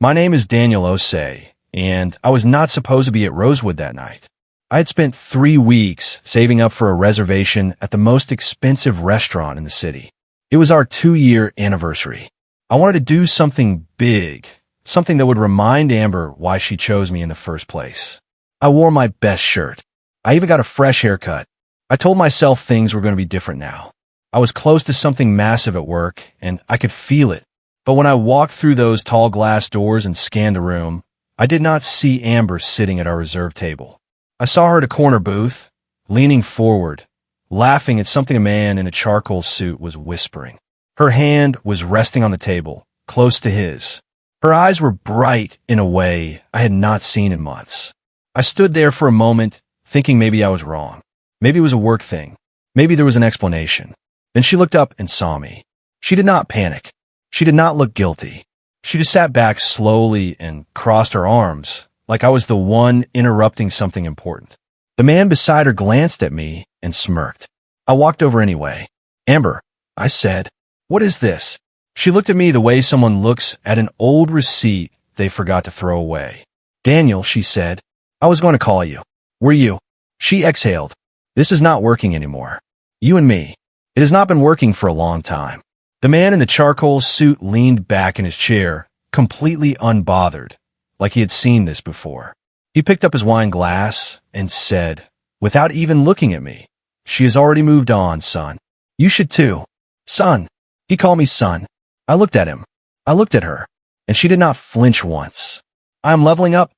My name is Daniel Osei, and I was not supposed to be at Rosewood that night. I had spent 3 weeks saving up for a reservation at the most expensive restaurant in the city. It was our 2-year anniversary. I wanted to do something big, something that would remind Amber why she chose me in the first place. I wore my best shirt. I even got a fresh haircut. I told myself things were going to be different now. I was close to something massive at work, and I could feel it. But when I walked through those tall glass doors and scanned the room, I did not see Amber sitting at our reserve table. I saw her at a corner booth, leaning forward, laughing at something a man in a charcoal suit was whispering. Her hand was resting on the table, close to his. Her eyes were bright in a way I had not seen in months. I stood there for a moment, thinking maybe I was wrong. Maybe it was a work thing. Maybe there was an explanation. Then she looked up and saw me. She did not panic. She did not look guilty. She just sat back slowly and crossed her arms, like I was the one interrupting something important. The man beside her glanced at me and smirked. I walked over anyway. "Amber," I said, "what is this?" She looked at me the way someone looks at an old receipt they forgot to throw away. "Daniel," she said, "I was going to call you. Were you?" She exhaled. "This is not working anymore. You and me. It has not been working for a long time." The man in the charcoal suit leaned back in his chair, completely unbothered, like he had seen this before. He picked up his wine glass and said, without even looking at me, "She has already moved on, son. You should too." "Son." He called me son. I looked at him. I looked at her, and she did not flinch once. "I am leveling up."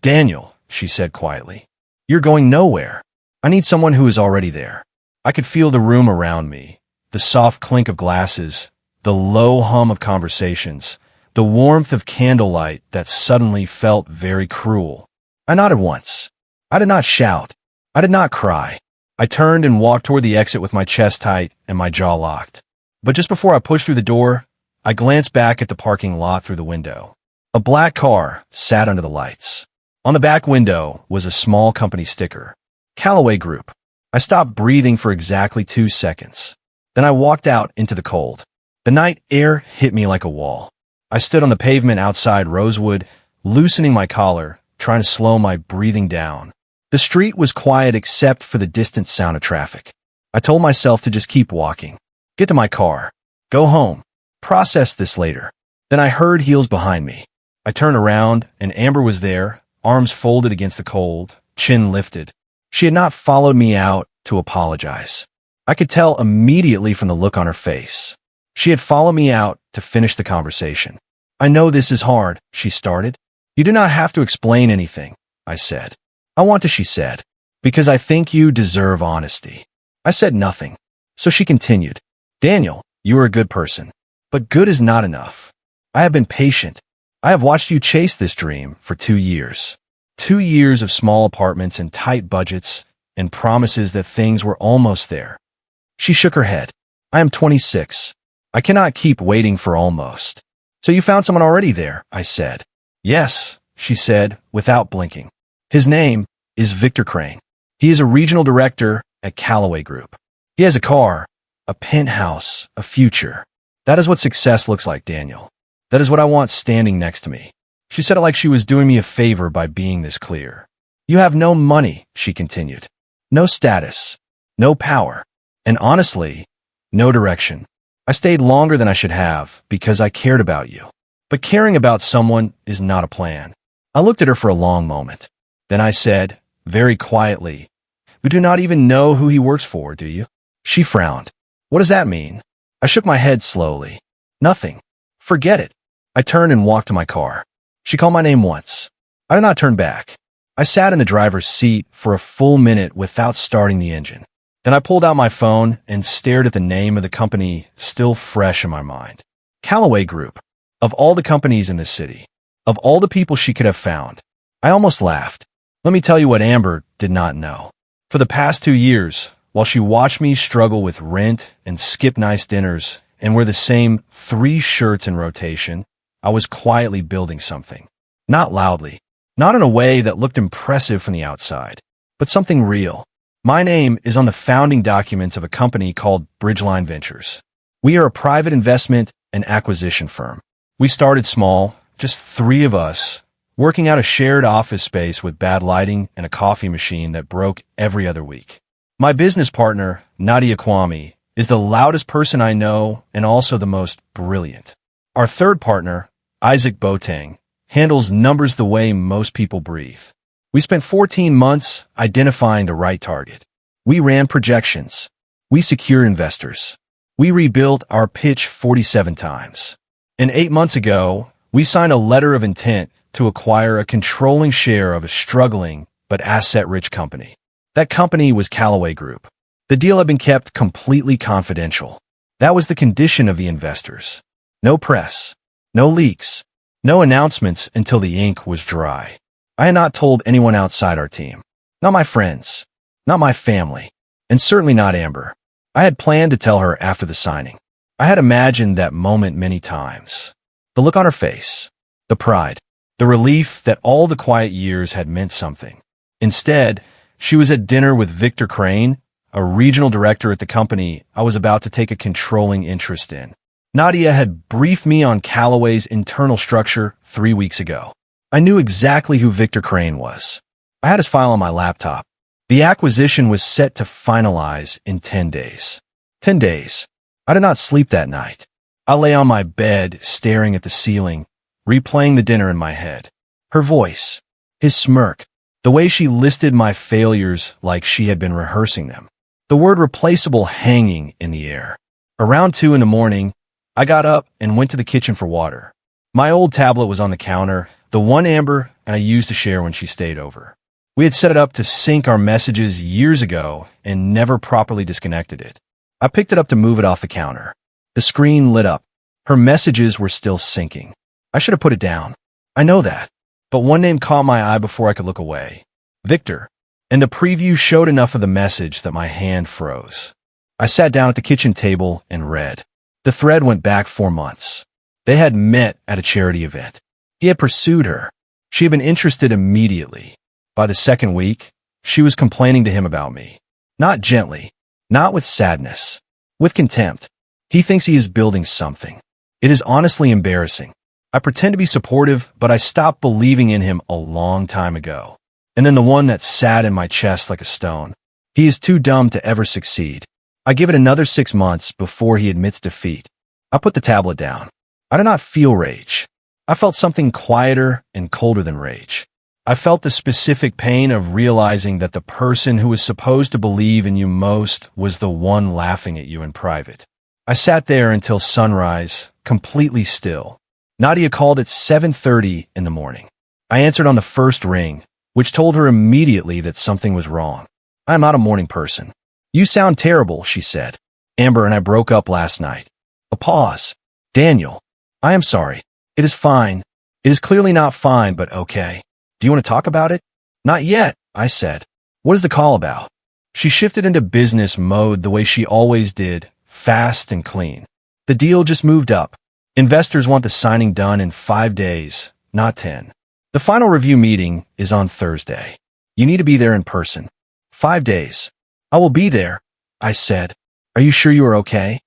"Daniel," she said quietly, "you're going nowhere. I need someone who is already there." I could feel the room around me, the soft clink of glasses, the low hum of conversations, the warmth of candlelight that suddenly felt very cruel. I nodded once. I did not shout. I did not cry. I turned and walked toward the exit with my chest tight and my jaw locked. But just before I pushed through the door, I glanced back at the parking lot through the window. A black car sat under the lights. On the back window was a small company sticker. Callaway Group. I stopped breathing for exactly 2 seconds. Then I walked out into the cold. The night air hit me like a wall. I stood on the pavement outside Rosewood, loosening my collar, trying to slow my breathing down. The street was quiet except for the distant sound of traffic. I told myself to just keep walking. Get to my car. Go home. Process this later. Then I heard heels behind me. I turned around, and Amber was there, arms folded against the cold, chin lifted. She had not followed me out to apologize. I could tell immediately from the look on her face. She had followed me out to finish the conversation. "I know this is hard," she started. "You do not have to explain anything," I said. "I want to," she said, "because I think you deserve honesty." I said nothing. So she continued, "Daniel, you are a good person. But good is not enough. I have been patient. I have watched you chase this dream for 2 years. 2 years of small apartments and tight budgets and promises that things were almost there." She shook her head. "I am 26. I cannot keep waiting for almost." "So you found someone already there," I said. "Yes," she said, without blinking. "His name is Victor Crane. He is a regional director at Callaway Group. He has a car, a penthouse, a future. That is what success looks like, Daniel. That is what I want standing next to me." She said it like she was doing me a favor by being this clear. "You have no money," she continued. "No status, no power, and honestly, no direction. I stayed longer than I should have because I cared about you. But caring about someone is not a plan." I looked at her for a long moment. Then I said, very quietly, "You do not even know who he works for, do you?" She frowned. "What does that mean?" I shook my head slowly. "Nothing. Forget it." I turned and walked to my car. She called my name once. I did not turn back. I sat in the driver's seat for a full minute without starting the engine. Then I pulled out my phone and stared at the name of the company still fresh in my mind. Callaway Group. Of all the companies in this city, of all the people she could have found, I almost laughed. Let me tell you what Amber did not know. For the past 2 years, while she watched me struggle with rent and skip nice dinners and wear the same 3 shirts in rotation, I was quietly building something. Not loudly, not in a way that looked impressive from the outside, but something real. My name is on the founding documents of a company called Bridgeline Ventures. We are a private investment and acquisition firm. We started small, just three of us, working out a shared office space with bad lighting and a coffee machine that broke every other week. My business partner, Nadia Kwame, is the loudest person I know and also the most brilliant. Our third partner, Isaac Boateng, handles numbers the way most people breathe. We spent 14 months identifying the right target. We ran projections. We secured investors. We rebuilt our pitch 47 times. And 8 months ago, we signed a letter of intent to acquire a controlling share of a struggling but asset-rich company. That company was Callaway Group. The deal had been kept completely confidential. That was the condition of the investors. No press, no leaks, no announcements until the ink was dry. I had not told anyone outside our team. Not my friends, not my family, and certainly not Amber. I had planned to tell her after the signing. I had imagined that moment many times. The look on her face, the pride, the relief that all the quiet years had meant something. Instead, she was at dinner with Victor Crane, a regional director at the company I was about to take a controlling interest in. Nadia had briefed me on Callaway's internal structure 3 weeks ago. I knew exactly who Victor Crane was. I had his file on my laptop. The acquisition was set to finalize in 10 days. 10 days. I did not sleep that night. I lay on my bed, staring at the ceiling, replaying the dinner in my head. Her voice, his smirk, the way she listed my failures like she had been rehearsing them. The word replaceable hanging in the air. Around 2 in the morning, I got up and went to the kitchen for water. My old tablet was on the counter, the one Amber and I used to share when she stayed over. We had set it up to sync our messages years ago and never properly disconnected it. I picked it up to move it off the counter. The screen lit up. Her messages were still syncing. I should have put it down. I know that. But one name caught my eye before I could look away. Victor. And the preview showed enough of the message that my hand froze. I sat down at the kitchen table and read. The thread went back 4 months. They had met at a charity event. He had pursued her. She had been interested immediately. By the second week, she was complaining to him about me. Not gently, not with sadness, with contempt. He thinks he is building something. It is honestly embarrassing. I pretend to be supportive, but I stopped believing in him a long time ago. And then the one that sat in my chest like a stone. He is too dumb to ever succeed. I give it another 6 months before he admits defeat. I put the tablet down. I did not feel rage. I felt something quieter and colder than rage. I felt the specific pain of realizing that the person who was supposed to believe in you most was the one laughing at you in private. I sat there until sunrise, completely still. Nadia called at 7:30 in the morning. I answered on the first ring, which told her immediately that something was wrong. I am not a morning person. You sound terrible, she said. Amber and I broke up last night. A pause. Daniel, I am sorry. It is fine. It is clearly not fine, but okay. Do you want to talk about it? Not yet, I said. What is the call about? She shifted into business mode the way she always did, fast and clean. The deal just moved up. Investors want the signing done in 5 days, not 10. The final review meeting is on Thursday. You need to be there in person. 5 days. I will be there, I said. Are you sure you are okay?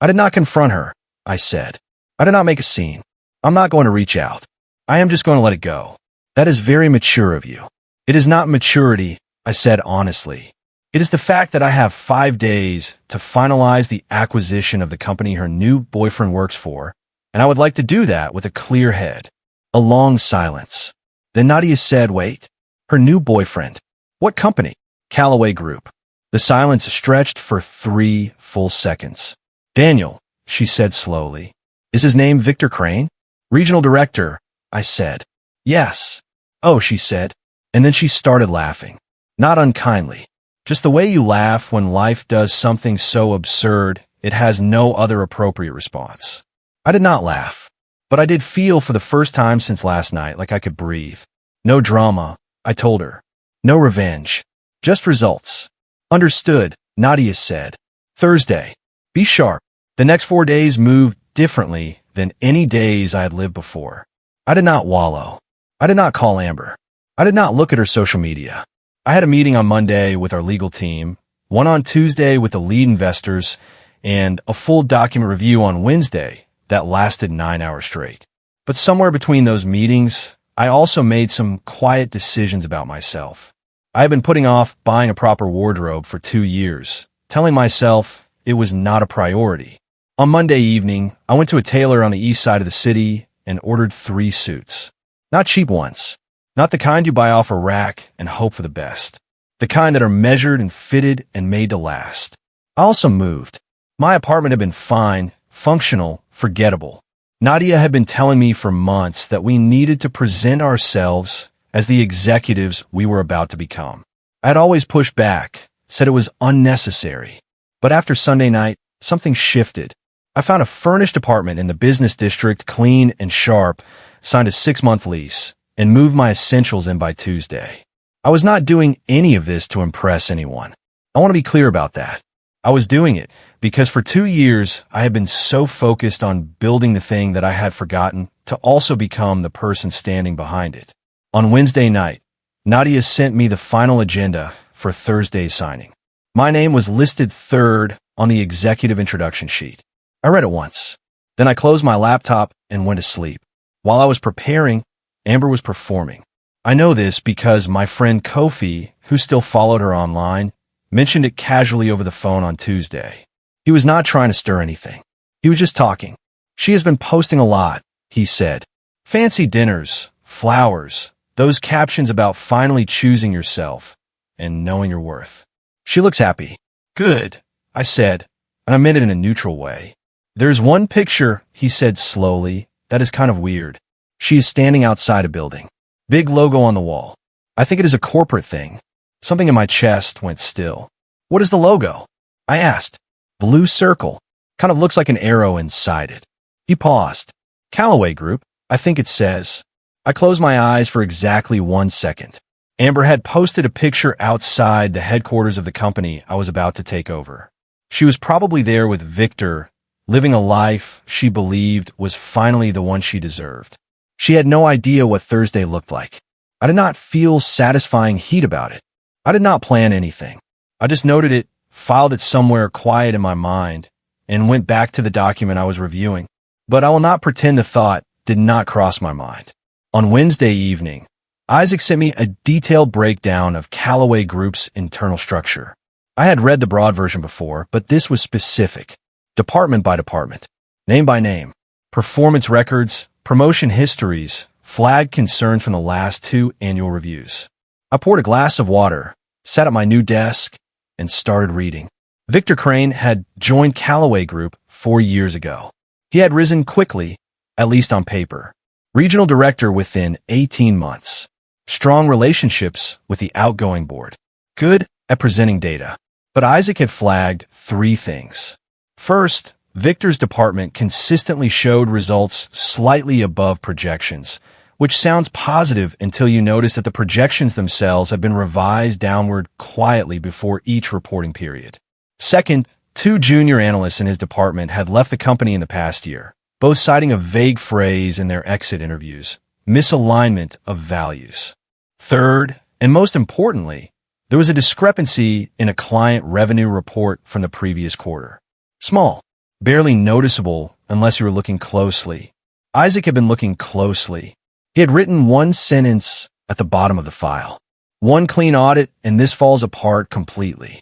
I did not confront her, I said. I did not make a scene. I'm not going to reach out. I am just going to let it go. That is very mature of you. It is not maturity, I said honestly. It is the fact that I have 5 days to finalize the acquisition of the company her new boyfriend works for, and I would like to do that with a clear head. A long silence. Then Nadia said, wait. Her new boyfriend. What company? Callaway Group. The silence stretched for 3 full seconds. Daniel, she said slowly. Is his name Victor Crane? Regional director, I said. Yes. Oh, she said. And then she started laughing. Not unkindly. Just the way you laugh when life does something so absurd, it has no other appropriate response. I did not laugh. But I did feel for the first time since last night like I could breathe. No drama, I told her. No revenge. Just results. Understood, Nadia said. Thursday. Be sharp. The next 4 days moved differently than any days I had lived before. I did not wallow. I did not call Amber. I did not look at her social media. I had a meeting on Monday with our legal team, one on Tuesday with the lead investors, and a full document review on Wednesday that lasted 9 hours straight. But somewhere between those meetings, I also made some quiet decisions about myself. I had been putting off buying a proper wardrobe for 2 years, telling myself it was not a priority. On Monday evening, I went to a tailor on the east side of the city and ordered 3 suits. Not cheap ones. Not the kind you buy off a rack and hope for the best. The kind that are measured and fitted and made to last. I also moved. My apartment had been fine, functional, forgettable. Nadia had been telling me for months that we needed to present ourselves as the executives we were about to become. I had always pushed back, said it was unnecessary. But after Sunday night, something shifted. I found a furnished apartment in the business district, clean and sharp, signed a 6-month lease, and moved my essentials in by Tuesday. I was not doing any of this to impress anyone. I want to be clear about that. I was doing it because for 2 years, I had been so focused on building the thing that I had forgotten to also become the person standing behind it. On Wednesday night, Nadia sent me the final agenda for Thursday's signing. My name was listed third on the executive introduction sheet. I read it once. Then I closed my laptop and went to sleep. While I was preparing, Amber was performing. I know this because my friend Kofi, who still followed her online, mentioned it casually over the phone on Tuesday. He was not trying to stir anything. He was just talking. She has been posting a lot, he said. Fancy dinners, flowers, those captions about finally choosing yourself and knowing your worth. She looks happy. Good, I said, and I meant it in a neutral way. There's one picture, he said slowly, that is kind of weird. She is standing outside a building. Big logo on the wall. I think it is a corporate thing. Something in my chest went still. What is the logo? I asked. Blue circle. Kind of looks like an arrow inside it. He paused. Callaway Group, I think it says. I closed my eyes for exactly 1 second. Amber had posted a picture outside the headquarters of the company I was about to take over. She was probably there with Victor, living a life she believed was finally the one she deserved. She had no idea what Thursday looked like. I did not feel satisfying heat about it. I did not plan anything. I just noted it, filed it somewhere quiet in my mind, and went back to the document I was reviewing. But I will not pretend the thought did not cross my mind. On Wednesday evening, Isaac sent me a detailed breakdown of Callaway Group's internal structure. I had read the broad version before, but this was specific. Department by department, name by name, performance records, promotion histories, flagged concerns from the last 2 annual reviews. I poured a glass of water, sat at my new desk, and started reading. Victor Crane had joined Callaway Group 4 years ago. He had risen quickly, at least on paper. Regional director within 18 months. Strong relationships with the outgoing board. Good at presenting data. But Isaac had flagged 3 things. First, Victor's department consistently showed results slightly above projections, which sounds positive until you notice that the projections themselves have been revised downward quietly before each reporting period. Second, 2 junior analysts in his department had left the company in the past year, both citing a vague phrase in their exit interviews, misalignment of values. Third, and most importantly, there was a discrepancy in a client revenue report from the previous quarter. Small, barely noticeable unless you were looking closely. Isaac had been looking closely. He had written 1 sentence at the bottom of the file. 1 clean audit, and this falls apart completely.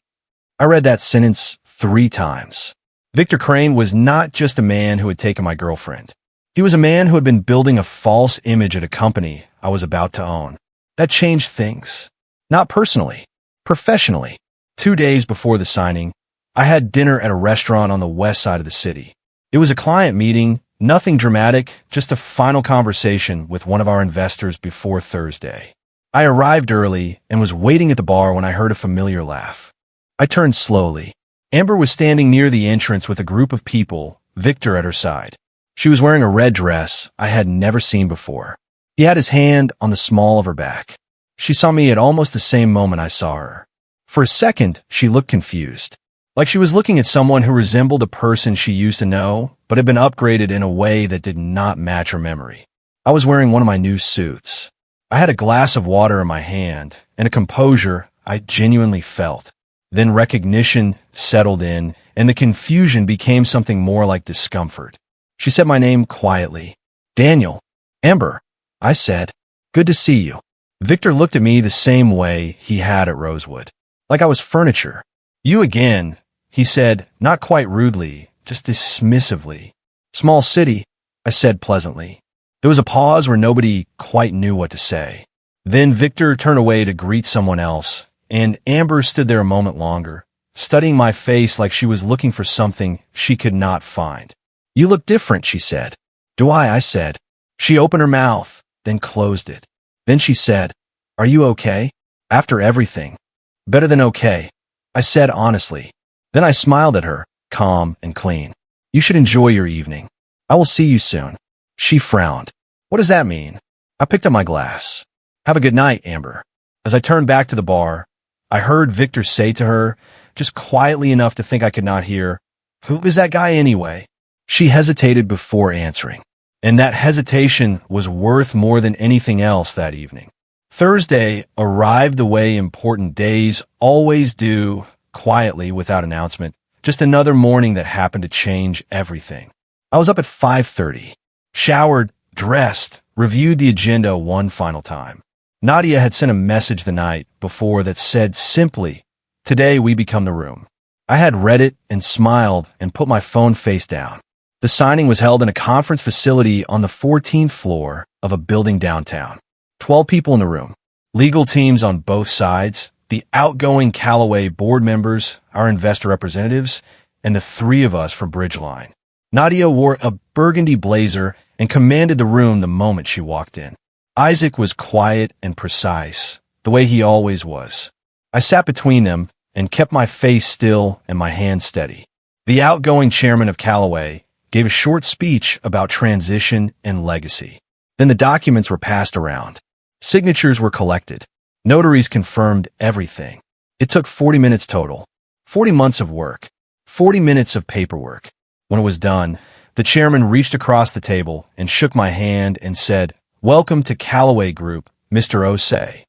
I read that sentence 3 times. Victor Crane was not just a man who had taken my girlfriend. He was a man who had been building a false image at a company I was about to own. That changed things. Not personally, professionally. 2 days before the signing, I had dinner at a restaurant on the west side of the city. It was a client meeting, nothing dramatic, just a final conversation with one of our investors before Thursday. I arrived early and was waiting at the bar when I heard a familiar laugh. I turned slowly. Amber was standing near the entrance with a group of people, Victor at her side. She was wearing a red dress I had never seen before. He had his hand on the small of her back. She saw me at almost the same moment I saw her. For a second, she looked confused. Like she was looking at someone who resembled a person she used to know, but had been upgraded in a way that did not match her memory. I was wearing one of my new suits. I had a glass of water in my hand, and a composure I genuinely felt. Then recognition settled in, and the confusion became something more like discomfort. She said my name quietly. Daniel, Amber, I said. Good to see you. Victor looked at me the same way he had at Rosewood, like I was furniture. You again, he said, not quite rudely, just dismissively. Small city, I said pleasantly. There was a pause where nobody quite knew what to say. Then Victor turned away to greet someone else, and Amber stood there a moment longer, studying my face like she was looking for something she could not find. You look different, she said. Do I said. She opened her mouth, then closed it. Then she said, Are you okay? After everything. Better than okay, I said honestly. Then I smiled at her, calm and clean. You should enjoy your evening. I will see you soon. She frowned. What does that mean? I picked up my glass. Have a good night, Amber. As I turned back to the bar, I heard Victor say to her, just quietly enough to think I could not hear, Who is that guy anyway? She hesitated before answering, and that hesitation was worth more than anything else that evening. Thursday arrived the way important days always do, quietly without announcement, just another morning that happened to change everything. I was up at 5:30, showered, dressed, reviewed the agenda one final time. Nadia had sent a message the night before that said simply, Today we become the room. I had read it and smiled and put my phone face down. The signing was held in a conference facility on the 14th floor of a building downtown. 12 people in the room, legal teams on both sides, the outgoing Callaway board members, our investor representatives, and the three of us from Bridgeline. Nadia wore a burgundy blazer and commanded the room the moment she walked in. Isaac was quiet and precise, the way he always was. I sat between them and kept my face still and my hands steady. The outgoing chairman of Callaway gave a short speech about transition and legacy. Then the documents were passed around. Signatures were collected. Notaries confirmed everything. It took 40 minutes total. 40 months of work. 40 minutes of paperwork. When it was done, the chairman reached across the table and shook my hand and said, Welcome to Callaway Group, Mr. Osei.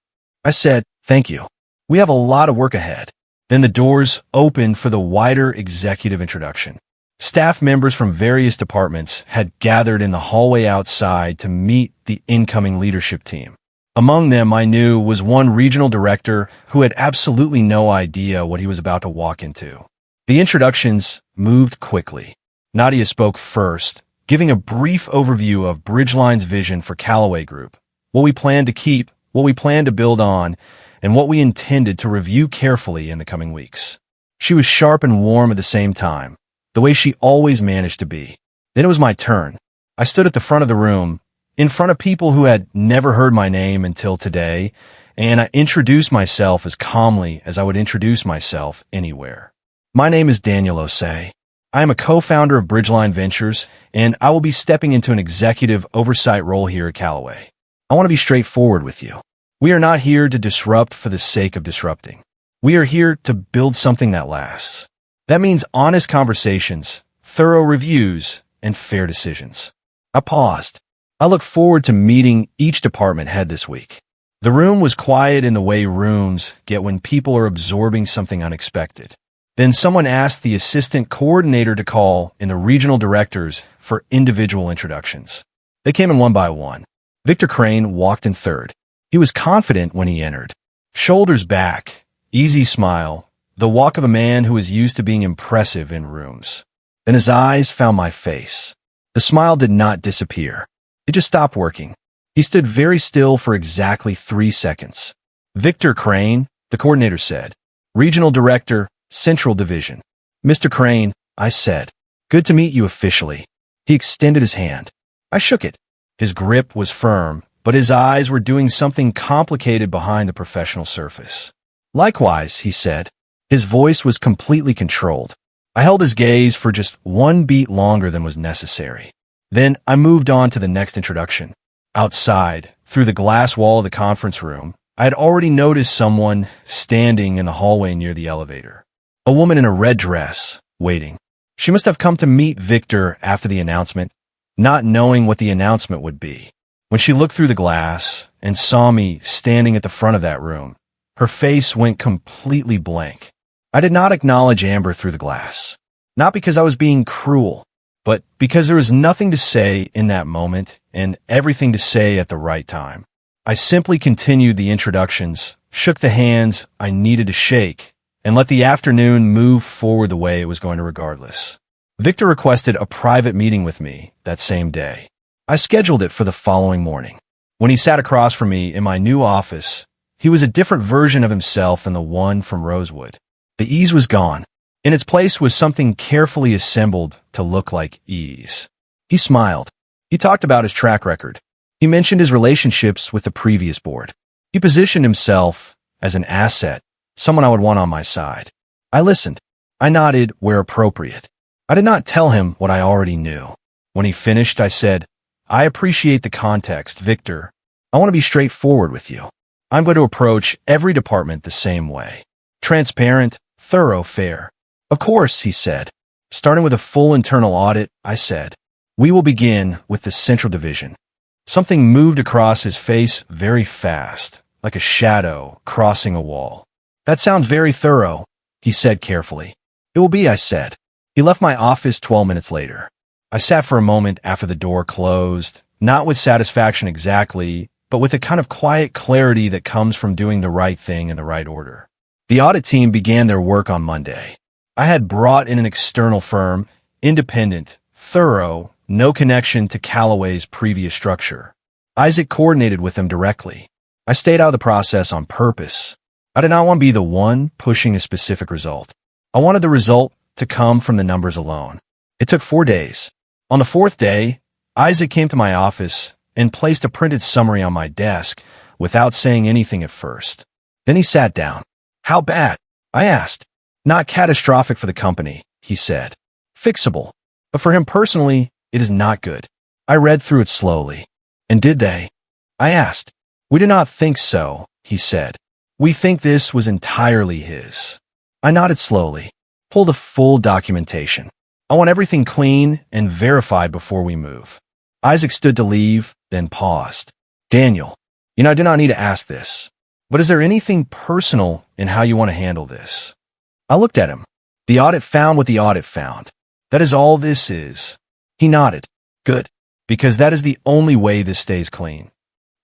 I said, Thank you. We have a lot of work ahead. Then the doors opened for the wider executive introduction. Staff members from various departments had gathered in the hallway outside to meet the incoming leadership team. Among them, I knew, was one regional director who had absolutely no idea what he was about to walk into. The introductions moved quickly. Nadia spoke first, giving a brief overview of Bridgeline's vision for Callaway Group, what we plan to keep, what we plan to build on, and what we intended to review carefully in the coming weeks. She was sharp and warm at the same time, the way she always managed to be. Then it was my turn. I stood at the front of the room, in front of people who had never heard my name until today, and I introduced myself as calmly as I would introduce myself anywhere. My name is Daniel Osei. I am a co-founder of Bridgeline Ventures, and I will be stepping into an executive oversight role here at Callaway. I want to be straightforward with you. We are not here to disrupt for the sake of disrupting. We are here to build something that lasts. That means honest conversations, thorough reviews, and fair decisions. I paused. I look forward to meeting each department head this week. The room was quiet in the way rooms get when people are absorbing something unexpected. Then someone asked the assistant coordinator to call in the regional directors for individual introductions. They came in one by one. Victor Crane walked in third. He was confident when he entered. Shoulders back, easy smile, the walk of a man who is used to being impressive in rooms. Then his eyes found my face. The smile did not disappear. It just stopped working. He stood very still for exactly 3 seconds. Victor Crane, the coordinator said. Regional Director, Central Division. Mr. Crane, I said. Good to meet you officially. He extended his hand. I shook it. His grip was firm, but his eyes were doing something complicated behind the professional surface. Likewise, he said. His voice was completely controlled. I held his gaze for just one beat longer than was necessary. Then I moved on to the next introduction. Outside, through the glass wall of the conference room, I had already noticed someone standing in the hallway near the elevator. A woman in a red dress, waiting. She must have come to meet Victor after the announcement, not knowing what the announcement would be. When she looked through the glass and saw me standing at the front of that room, her face went completely blank. I did not acknowledge Amber through the glass. Not because I was being cruel, but because there was nothing to say in that moment and everything to say at the right time. I simply continued the introductions, shook the hands I needed to shake, and let the afternoon move forward the way it was going to regardless. Victor requested a private meeting with me that same day. I scheduled it for the following morning. When he sat across from me in my new office, he was a different version of himself than the one from Rosewood. The ease was gone. In its place was something carefully assembled to look like ease. He smiled. He talked about his track record. He mentioned his relationships with the previous board. He positioned himself as an asset, someone I would want on my side. I listened. I nodded where appropriate. I did not tell him what I already knew. When he finished, I said, "I appreciate the context, Victor. I want to be straightforward with you. I'm going to approach every department the same way. Transparent, thorough, fair." "Of course," he said. Starting with a full internal audit, I said, "We will begin with the Central Division." Something moved across his face very fast, like a shadow crossing a wall. "That sounds very thorough," he said carefully. "It will be," I said. He left my office 12 minutes later. I sat for a moment after the door closed, not with satisfaction exactly, but with a kind of quiet clarity that comes from doing the right thing in the right order. The audit team began their work on Monday. I had brought in an external firm, independent, thorough, no connection to Callaway's previous structure. Isaac coordinated with them directly. I stayed out of the process on purpose. I did not want to be the one pushing a specific result. I wanted the result to come from the numbers alone. It took 4 days. On the 4th day, Isaac came to my office and placed a printed summary on my desk without saying anything at first. Then he sat down. "How bad?" I asked. "Not catastrophic for the company," he said. "Fixable. But for him personally, it is not good." I read through it slowly. "And did they?" I asked. "We do not think so," he said. "We think this was entirely his." I nodded slowly. "Pull the full documentation. I want everything clean and verified before we move." Isaac stood to leave, then paused. "Daniel, I do not need to ask this, but is there anything personal in how you want to handle this?" I looked at him. The audit found what the audit found. That is all this is. He nodded. "Good, because that is the only way this stays clean."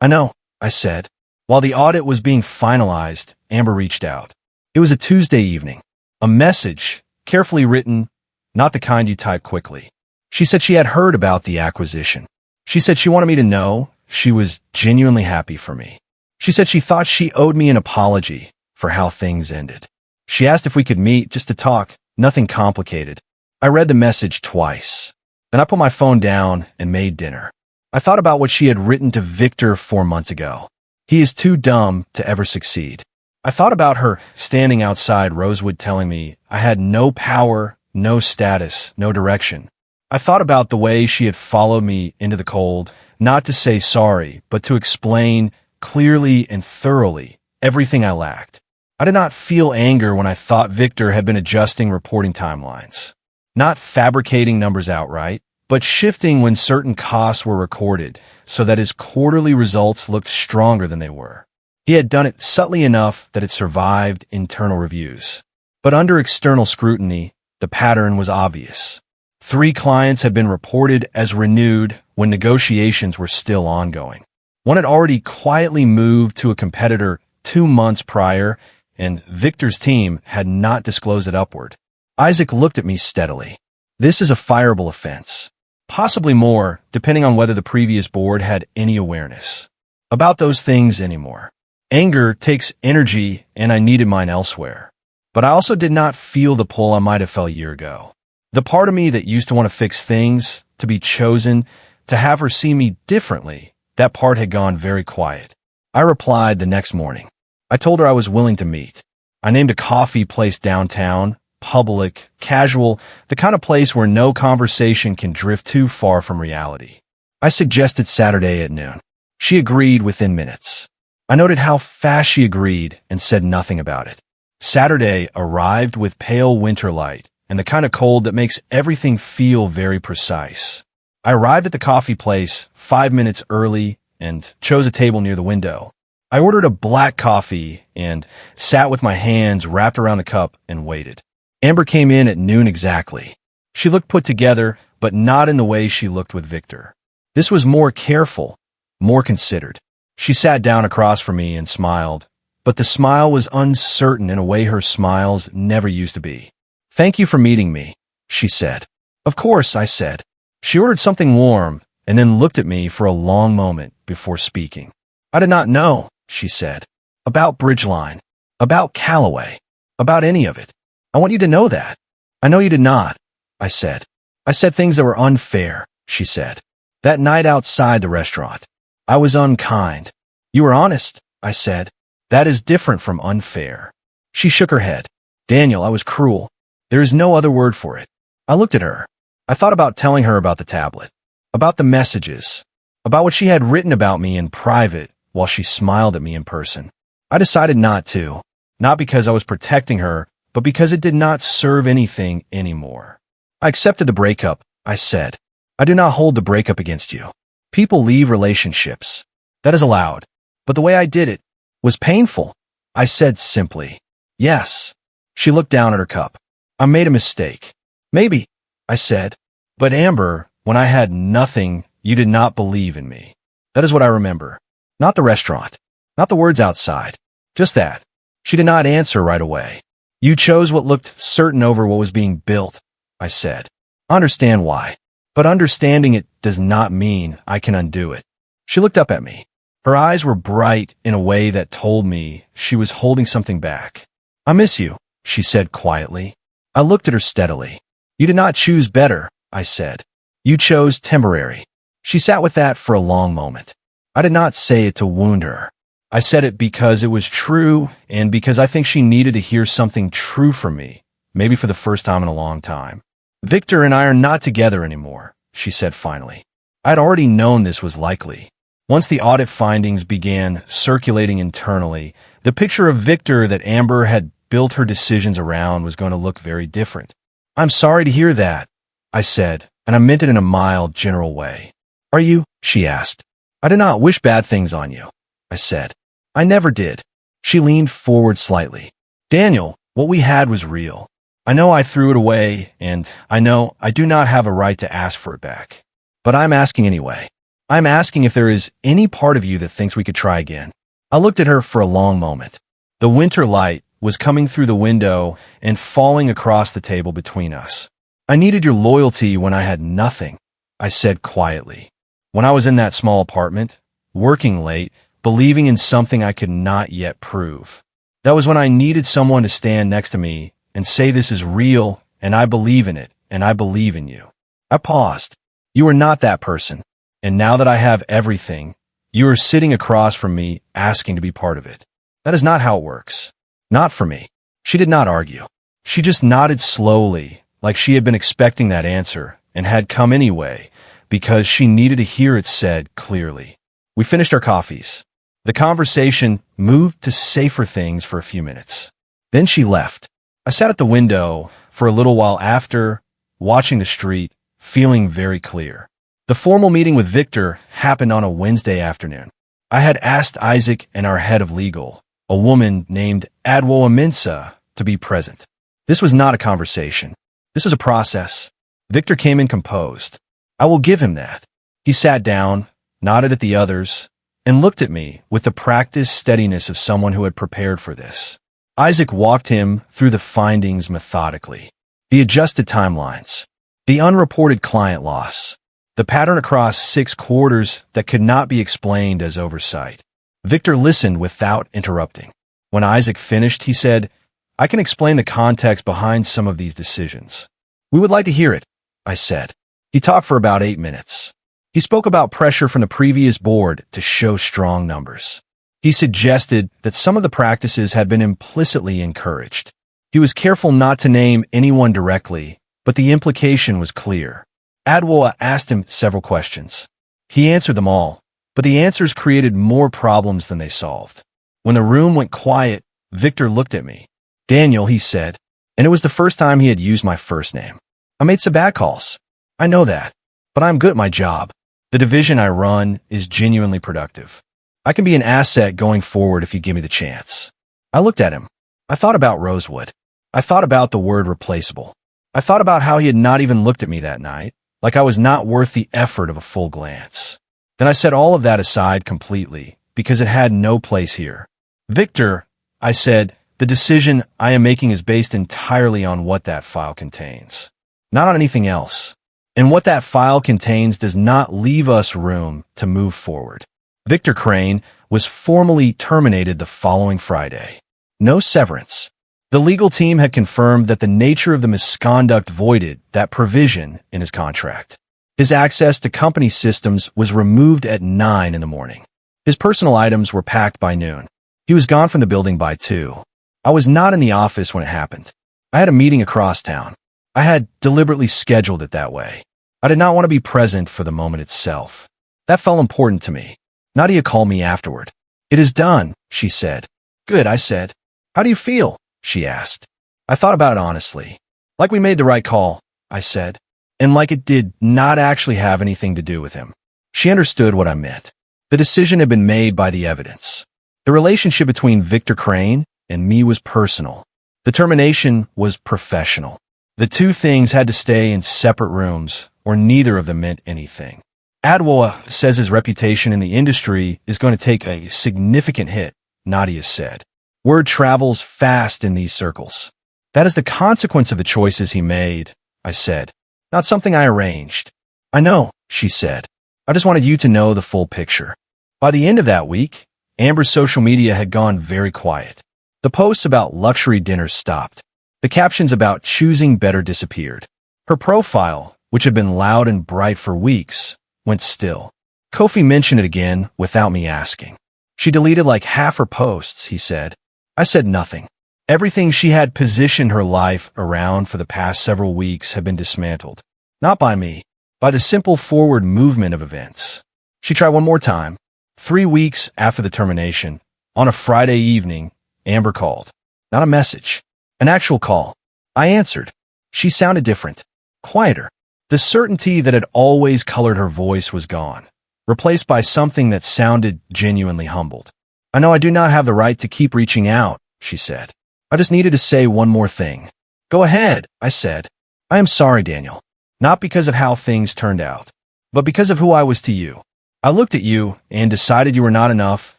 "I know," I said. While the audit was being finalized, Amber reached out. It was a Tuesday evening. A message, carefully written, not the kind you type quickly. She said she had heard about the acquisition. She said she wanted me to know she was genuinely happy for me. She said she thought she owed me an apology for how things ended. She asked if we could meet just to talk, nothing complicated. I read the message twice. Then I put my phone down and made dinner. I thought about what she had written to Victor 4 months ago. He is too dumb to ever succeed. I thought about her standing outside Rosewood telling me I had no power, no status, no direction. I thought about the way she had followed me into the cold, not to say sorry, but to explain clearly and thoroughly everything I lacked. I did not feel anger when I thought Victor had been adjusting reporting timelines. Not fabricating numbers outright, but shifting when certain costs were recorded so that his quarterly results looked stronger than they were. He had done it subtly enough that it survived internal reviews. But under external scrutiny, the pattern was obvious. 3 clients had been reported as renewed when negotiations were still ongoing. One had already quietly moved to a competitor 2 months prior, and Victor's team had not disclosed it upward. Isaac looked at me steadily. "This is a fireable offense. Possibly more, depending on whether the previous board had any awareness about those things anymore. Anger takes energy, and I needed mine elsewhere. But I also did not feel the pull I might have felt a year ago. The part of me that used to want to fix things, to be chosen, to have her see me differently, that part had gone very quiet. I replied the next morning. I told her I was willing to meet. I named a coffee place downtown, public, casual, the kind of place where no conversation can drift too far from reality. I suggested Saturday at noon. She agreed within minutes. I noted how fast she agreed and said nothing about it. Saturday arrived with pale winter light and the kind of cold that makes everything feel very precise. I arrived at the coffee place 5 minutes early and chose a table near the window. I ordered a black coffee and sat with my hands wrapped around the cup and waited. Amber came in at noon exactly. She looked put together, but not in the way she looked with Victor. This was more careful, more considered. She sat down across from me and smiled, but the smile was uncertain in a way her smiles never used to be. "Thank you for meeting me," she said. "Of course," I said. She ordered something warm and then looked at me for a long moment before speaking. "I did not know," she said, "about Bridgeline, about Calloway, about any of it. I want you to know that." "I know you did not," I said. "I said things that were unfair," she said. "That night outside the restaurant, I was unkind." "You were honest," I said. "That is different from unfair." She shook her head. "Daniel, I was cruel. There is no other word for it." I looked at her. I thought about telling her about the tablet, about the messages, about what she had written about me in private while she smiled at me in person. I decided not to, not because I was protecting her, but because it did not serve anything anymore. "I accepted the breakup," I said. "I do not hold the breakup against you. People leave relationships. That is allowed. But the way I did it was painful," I said simply. "Yes." She looked down at her cup. "I made a mistake." "Maybe," I said. "But Amber, when I had nothing, you did not believe in me." That is what I remember. Not the restaurant. Not the words outside. Just that. She did not answer right away. "You chose what looked certain over what was being built," I said. "I understand why. But understanding it does not mean I can undo it." She looked up at me. Her eyes were bright in a way that told me she was holding something back. "I miss you," she said quietly. I looked at her steadily. "You did not choose better," I said. "You chose temporary." She sat with that for a long moment. I did not say it to wound her. I said it because it was true and because I think she needed to hear something true from me, maybe for the first time in a long time. "Victor and I are not together anymore," she said finally. I had already known this was likely. Once the audit findings began circulating internally, the picture of Victor that Amber had built her decisions around was going to look very different. "I'm sorry to hear that," I said, and I meant it in a mild, general way. "Are you?" she asked. "I do not wish bad things on you," I said. "I never did." She leaned forward slightly. "Daniel, what we had was real. I know I threw it away, and I know I do not have a right to ask for it back. But I'm asking anyway. I'm asking if there is any part of you that thinks we could try again." I looked at her for a long moment. The winter light was coming through the window and falling across the table between us. "I needed your loyalty when I had nothing," I said quietly. "When I was in that small apartment, working late, believing in something I could not yet prove. That was when I needed someone to stand next to me and say this is real, and I believe in it, and I believe in you." I paused. "You are not that person, and now that I have everything, you are sitting across from me asking to be part of it. That is not how it works. Not for me." She did not argue. She just nodded slowly, like she had been expecting that answer, and had come anyway, because she needed to hear it said clearly. We finished our coffees. The conversation moved to safer things for a few minutes. Then she left. I sat at the window for a little while after, watching the street, feeling very clear. The formal meeting with Victor happened on a Wednesday afternoon. I had asked Isaac and our head of legal, a woman named Adwoa Mensah, to be present. This was not a conversation. This was a process. Victor came in composed. I will give him that. He sat down, nodded at the others, and looked at me with the practiced steadiness of someone who had prepared for this. Isaac walked him through the findings methodically. The adjusted timelines, the unreported client loss, the pattern across 6 quarters that could not be explained as oversight. Victor listened without interrupting. When Isaac finished, he said, "I can explain the context behind some of these decisions." "We would like to hear it," I said. He talked for about 8 minutes. He spoke about pressure from the previous board to show strong numbers. He suggested that some of the practices had been implicitly encouraged. He was careful not to name anyone directly, but the implication was clear. Adwoa asked him several questions. He answered them all, but the answers created more problems than they solved. When the room went quiet, Victor looked at me. "Daniel," he said, and it was the first time he had used my first name. "I made some bad calls. I know that, but I'm good at my job. The division I run is genuinely productive. I can be an asset going forward if you give me the chance." I looked at him. I thought about Rosewood. I thought about the word replaceable. I thought about how he had not even looked at me that night, like I was not worth the effort of a full glance. Then I set all of that aside completely, because it had no place here. Victor, I said, the decision I am making is based entirely on what that file contains, not on anything else. And what that file contains does not leave us room to move forward. Victor Crane was formally terminated the following Friday. No severance. The legal team had confirmed that the nature of the misconduct voided that provision in his contract. His access to company systems was removed at 9 in the morning. His personal items were packed by noon. He was gone from the building by 2. I was not in the office when it happened. I had a meeting across town. I had deliberately scheduled it that way. I did not want to be present for the moment itself. That felt important to me. Nadia called me afterward. "It is done," she said. "Good," I said. "How do you feel?" she asked. I thought about it honestly. Like we made the right call, I said, and like it did not actually have anything to do with him. She understood what I meant. The decision had been made by the evidence. The relationship between Victor Crane and me was personal. The termination was professional. The two things had to stay in separate rooms, or neither of them meant anything. Adwoa says his reputation in the industry is going to take a significant hit, Nadia said. Word travels fast in these circles. That is the consequence of the choices he made, I said. Not something I arranged. I know, she said. I just wanted you to know the full picture. By the end of that week, Amber's social media had gone very quiet. The posts about luxury dinners stopped. The captions about choosing better disappeared. Her profile, which had been loud and bright for weeks, went still. Kofi mentioned it again without me asking. She deleted like half her posts, he said. I said nothing. Everything she had positioned her life around for the past several weeks had been dismantled. Not by me, by the simple forward movement of events. She tried one more time. 3 weeks after the termination, on a Friday evening, Amber called. Not a message. An actual call. I answered. She sounded different. Quieter. The certainty that had always colored her voice was gone, replaced by something that sounded genuinely humbled. I know I do not have the right to keep reaching out, she said. I just needed to say one more thing. Go ahead, I said. I am sorry, Daniel. Not because of how things turned out, but because of who I was to you. I looked at you and decided you were not enough,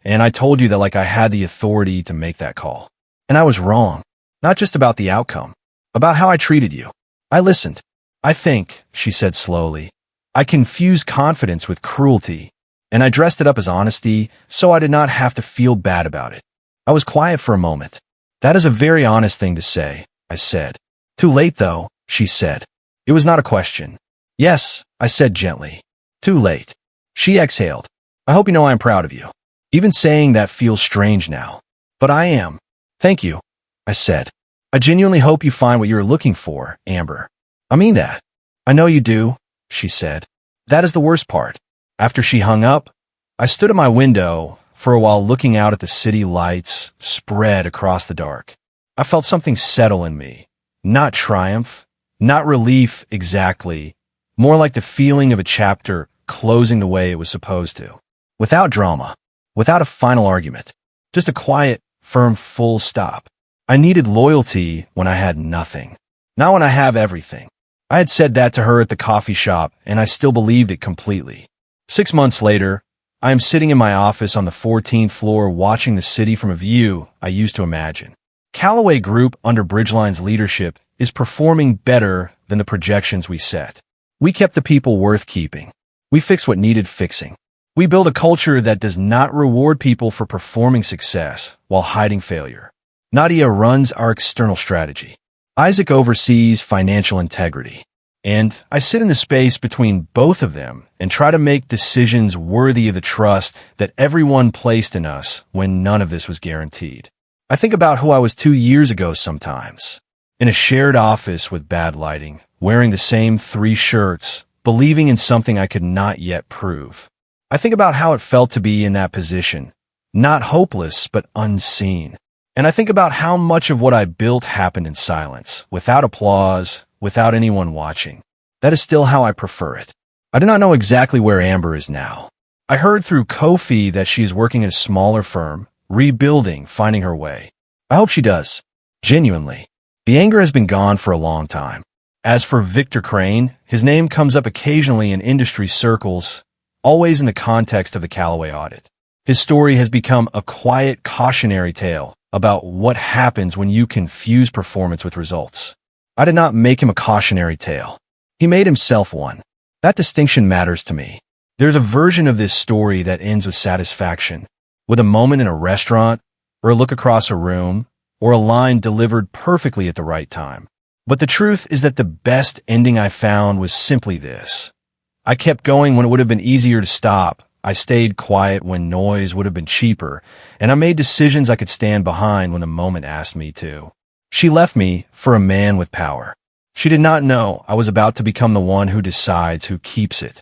and I told you that like I had the authority to make that call. And I was wrong. Not just about the outcome, about how I treated you. I listened. I think, she said slowly, I confused confidence with cruelty, and I dressed it up as honesty so I did not have to feel bad about it. I was quiet for a moment. That is a very honest thing to say, I said. Too late, though, she said. It was not a question. Yes, I said gently. Too late. She exhaled. I hope you know I am proud of you. Even saying that feels strange now. But I am. Thank you, I said. I genuinely hope you find what you are looking for, Amber. I mean that. I know you do, she said. That is the worst part. After she hung up, I stood at my window for a while looking out at the city lights spread across the dark. I felt something settle in me. Not triumph, not relief exactly, more like the feeling of a chapter closing the way it was supposed to. Without drama, without a final argument, just a quiet, firm full stop. I needed loyalty when I had nothing, not when I have everything. I had said that to her at the coffee shop, and I still believed it completely. 6 months later, I am sitting in my office on the 14th floor watching the city from a view I used to imagine. Callaway Group, under Bridgeline's leadership, is performing better than the projections we set. We kept the people worth keeping. We fixed what needed fixing. We build a culture that does not reward people for performing success while hiding failure. Nadia runs our external strategy. Isaac oversees financial integrity. And I sit in the space between both of them and try to make decisions worthy of the trust that everyone placed in us when none of this was guaranteed. I think about who I was 2 years ago sometimes. In a shared office with bad lighting, wearing the same 3 shirts, believing in something I could not yet prove. I think about how it felt to be in that position, not hopeless, but unseen. And I think about how much of what I built happened in silence, without applause, without anyone watching. That is still how I prefer it. I do not know exactly where Amber is now. I heard through Kofi that she is working at a smaller firm, rebuilding, finding her way. I hope she does. Genuinely. The anger has been gone for a long time. As for Victor Crane, his name comes up occasionally in industry circles, always in the context of the Callaway audit. His story has become a quiet cautionary tale about what happens when you confuse performance with results. I did not make him a cautionary tale. He made himself one. That distinction matters to me. There's a version of this story that ends with satisfaction, with a moment in a restaurant, or a look across a room, or a line delivered perfectly at the right time. But the truth is that the best ending I found was simply this. I kept going when it would have been easier to stop. I stayed quiet when noise would have been cheaper, and I made decisions I could stand behind when the moment asked me to. She left me for a man with power. She did not know I was about to become the one who decides who keeps it.